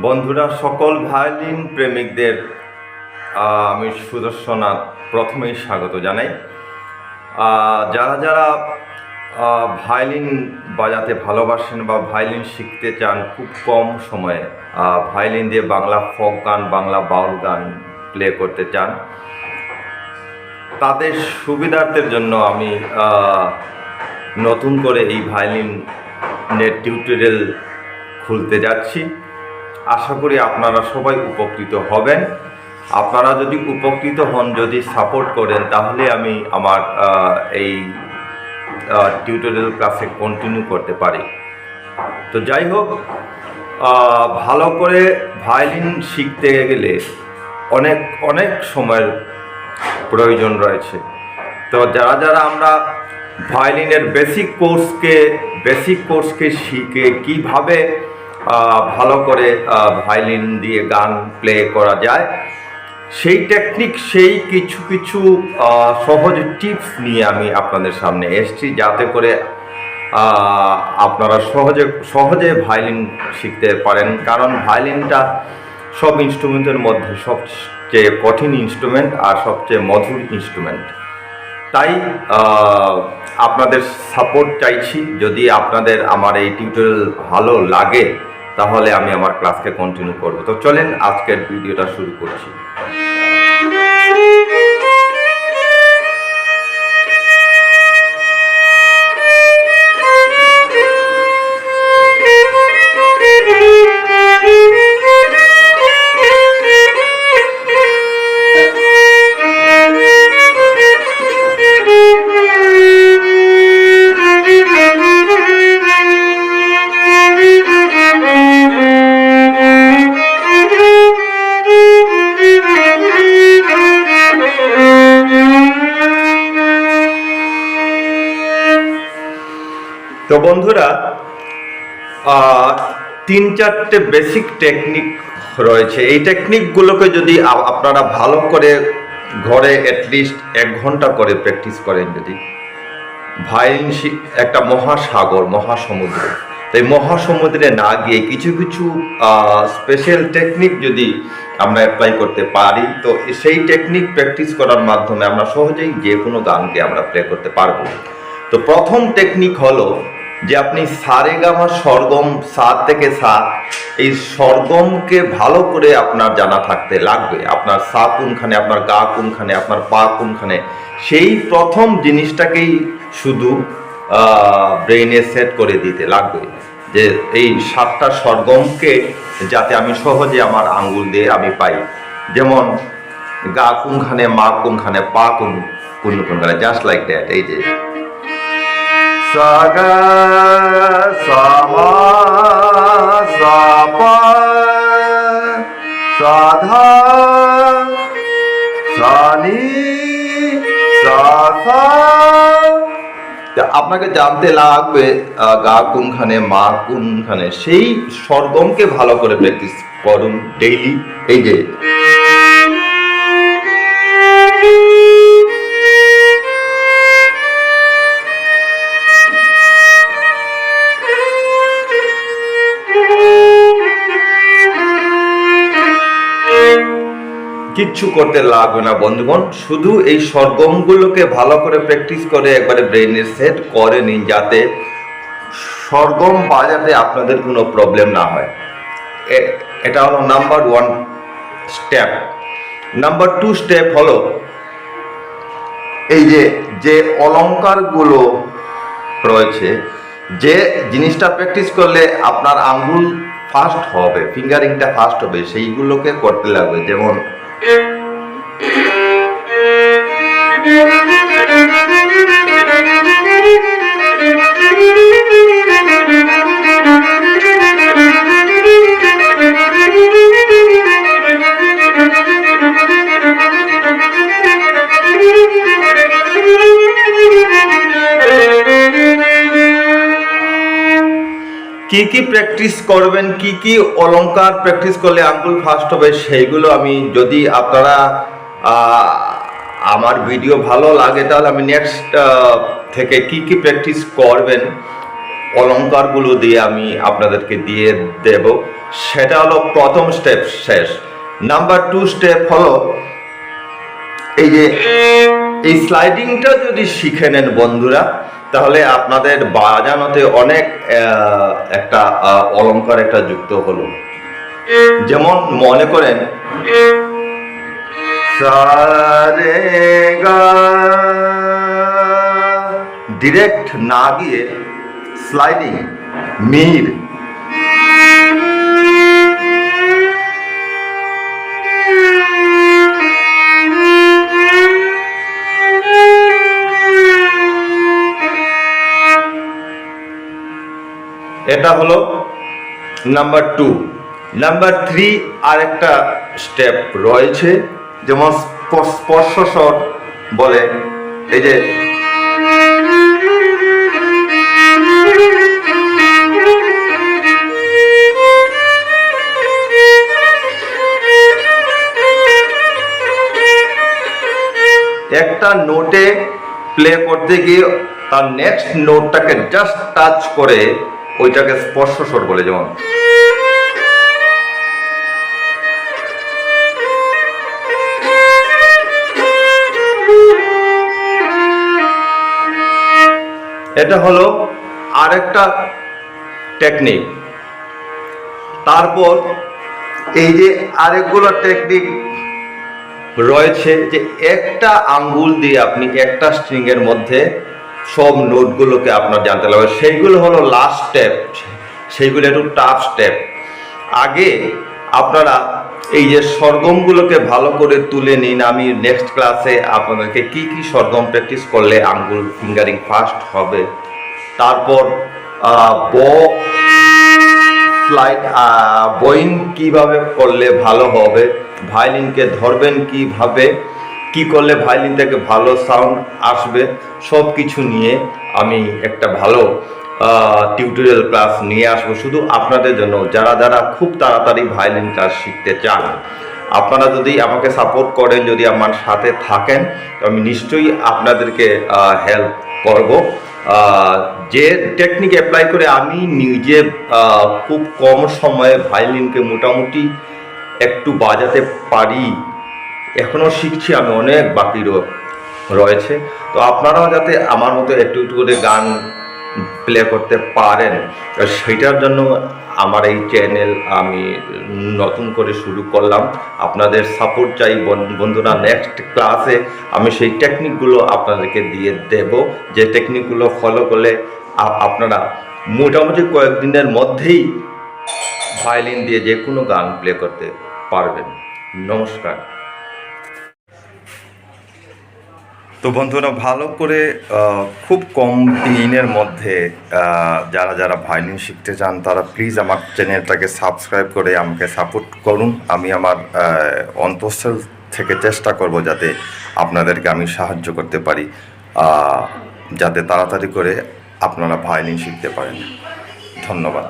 বন্ধুরা, সকল ভায়োলিন প্রেমিকদের আমি সুদর্শনাথ প্রথমেই স্বাগত জানাই। যারা যারা ভায়োলিন বাজাতে ভালোবাসেন বা ভায়োলিন শিখতে চান খুব কম সময়ে, ভায়োলিন দিয়ে বাংলা ফোক গান, বাংলা বাউল গান প্লে করতে চান, তাদের সুবিধার্থের জন্য আমি নতুন করে এই ভায়োলিনের টিউটোরিয়াল খুলতে যাচ্ছি। আশা করি আপনারা সবাই উপকৃত হবেন। আপনারা যদি উপকৃত হন, যদি সাপোর্ট করেন, তাহলে আমি আমার এই টিউটোরিয়াল ক্লাসে কন্টিনিউ করতে পারি। তো যাই হোক, ভালো করে ভায়োলিন শিখতে গেলে অনেক সময়ের প্রয়োজন রয়েছে। তো যারা যারা আমরা ভায়োলিনের বেসিক কোর্সকে শিখে কিভাবে ভালো করে ভায়োলিন দিয়ে গান প্লে করা যায়, সেই টেকনিক, সেই কিছু সহজ টিপস নিয়ে আমি আপনাদের সামনে এসেছি, যাতে করে আপনারা সহজে ভায়োলিন শিখতে পারেন। কারণ ভায়োলিনটা সব ইনস্ট্রুমেন্টের মধ্যে সবচেয়ে কঠিন ইনস্ট্রুমেন্ট আর সবচেয়ে মধুর ইনস্ট্রুমেন্ট। তাই আপনাদের সাপোর্ট চাইছি। যদি আপনাদের আমার এই টিউটোরিয়াল ভালো লাগে, তাহলে আমি আমার ক্লাসকে কন্টিনিউ করব। তো চলেন আজকের ভিডিওটা শুরু করছি। তো বন্ধুরা, 3-4টে বেসিক টেকনিক রয়েছে। এই টেকনিকগুলোকে যদি আপনারা ভালো করে ঘরে অ্যাটলিস্ট 1 ঘন্টা করে প্র্যাকটিস করেন, যদি ভায়োলিন একটা মহাসমুদ্র, তাই মহাসমুদ্রে না গিয়ে কিছু স্পেশাল টেকনিক যদি আমরা অ্যাপ্লাই করতে পারি, তো সেই টেকনিক প্র্যাকটিস করার মাধ্যমে আমরা সহজেই যে কোনো গানকে আমরা প্লে করতে পারবো। তো প্রথম টেকনিক হলো যে আপনি সারেগামা সরগম, সা থেকে সা, এই সরগমকে ভালো করে আপনার জানা থাকতে লাগবে। আপনার সা কোনখানে, আপনার গা কোনখানে, আপনার পা কোনখানে, সেই প্রথম জিনিসটাকেই শুধু ব্রেইনে সেট করে দিতে লাগবে, যে এই 7টা সরগমকে যাতে আমি সহজে আমার আঙ্গুল দিয়ে আমি পাই। যেমন গা কোনখানে, মা কোনখানে, পা কোনখানে, জাস্ট লাইক দ্যাট। এই যে sa ga sa ma sa pa sa dha sa ni sa sa। আপনাকে জানতে লাগবে গা কোনখানে, মা কোনখানে, সেই সরগমকে ভালো করে প্র্যাকটিস করুন ডেইলি। এই যে কিচ্ছু করতে লাগবে না বন্ধুগণ, শুধু এই সরগমগুলোকে ভালো করে প্র্যাকটিস করে একবারে ব্রেইনে সেট করে নিন, যাতে সরগম বাজাতে আপনাদের কোনো প্রবলেম না হয়। এটা হলো নাম্বার 1 স্টেপ। নাম্বার 2 স্টেপ হলো এই যে অলঙ্কারগুলো রয়েছে, যে জিনিসটা প্র্যাকটিস করলে আপনার আঙ্গুল ফাস্ট হবে, ফিঙ্গারিংটা ফাস্ট হবে, সেইগুলোকে করতে লাগবে। যেমন কি প্র্যাকটিস করবেন, কি অলঙ্কার প্র্যাকটিস করলে আঙ্গুল ফাস্ট হবে, সেইগুলো আমি, যদি আপনারা আমার ভিডিও ভালো লাগে, তাহলে আমি নেক্সট থেকে কি প্র্যাকটিস করবেন অলঙ্কারগুলো দিয়ে আমি আপনাদেরকে দিয়ে দেব। সেটা হলো প্রথম স্টেপ শেষ। নাম্বার 2 স্টেপ হলো এই যে এই স্লাইডিংটা যদি শিখে নেন বন্ধুরা, তাহলে আপনাদের বাজানোতে অনেক একটা অলংকার একটা যুক্ত হলো। যেমন মনে করেন সারে গা, ডিরেক্ট না গিয়ে স্লাইডিং মির, এটা হলো নাম্বার 2। নাম্বার 3 আরেকটা স্টেপ রয়েছে, যেমন স্পর্শ স্বর বলে, এই যে একটা নোটে প্লে করতে গিয়ে তার নেক্সট নোটটাকে জাস্ট টাচ করে ওইটাকে স্পর্শ স্বর বলে। যেমন এটা হলো আরেকটা টেকনিক। তারপর এই যে আরেকগুলো টেকনিক রয়েছে, যে একটা আঙ্গুল দিয়ে আপনি একটা স্ট্রিং এর মধ্যে সব নোটগুলোকে আপনার জানতে হবে, সেইগুলো হলো লাস্ট স্টেপ। সেইগুলো একটু টাফ স্টেপ। আগে আপনারা এই যে সরগমগুলোকে ভালো করে তুলে নিন। আমি নেক্সট ক্লাসে আপনাদেরকে কি কি সরগম প্র্যাকটিস করলে আঙ্গুল ফিঙ্গারিং ফাস্ট হবে, তারপর ফ্লাইট বোয়িং কিভাবে করলে ভালো হবে, ভায়োলিনকে ধরবেন কিভাবে, কি করলে ভায়োলিন থেকে ভালো সাউন্ড আসবে, সব কিছু নিয়ে আমি একটা ভালো টিউটোরিয়াল ক্লাস নিয়ে আসবো শুধু আপনাদের জন্য, যারা যারা খুব তাড়াতাড়ি ভায়োলিন ক্লাস শিখতে চান। আপনারা যদি আমাকে সাপোর্ট করেন, যদি আমার সাথে থাকেন, তো আমি নিশ্চয়ই আপনাদেরকে হেল্প করব। যে টেকনিক অ্যাপ্লাই করে আমি নিজে খুব কম সময়ে ভায়োলিনকে মোটামুটি একটু বাজাতে পারি, এখনও শিখছি আমি, অনেক বাকি রয়েছে। তো আপনারাও যাতে আমার মতো একটু একটু করে গান প্লে করতে পারেন, সেইটার জন্য আমার এই চ্যানেল আমি নতুন করে শুরু করলাম। আপনাদের সাপোর্ট চাই বন্ধুরা। নেক্সট ক্লাসে আমি সেই টেকনিকগুলো আপনাদেরকে দিয়ে দেব, যে টেকনিকগুলো ফলো করলে আপনারা মোটামুটি কয়েকদিনের মধ্যেই ভায়োলিন দিয়ে যে কোনো গান প্লে করতে পারবেন। নমস্কার। তো বন্ধুরা, ভালো করে খুব কম দিনের মধ্যে যারা যারা ভায়োলিন শিখতে চান, তারা প্লিজ আমার চ্যানেলটাকে সাবস্ক্রাইব করে আমাকে সাপোর্ট করুন। আমি আমার অন্তঃস্থল থেকে চেষ্টা করব যাতে আপনাদেরকে আমি সাহায্য করতে পারি, যাতে তাড়াতাড়ি করে আপনারা ভায়োলিন শিখতে পারেন। ধন্যবাদ।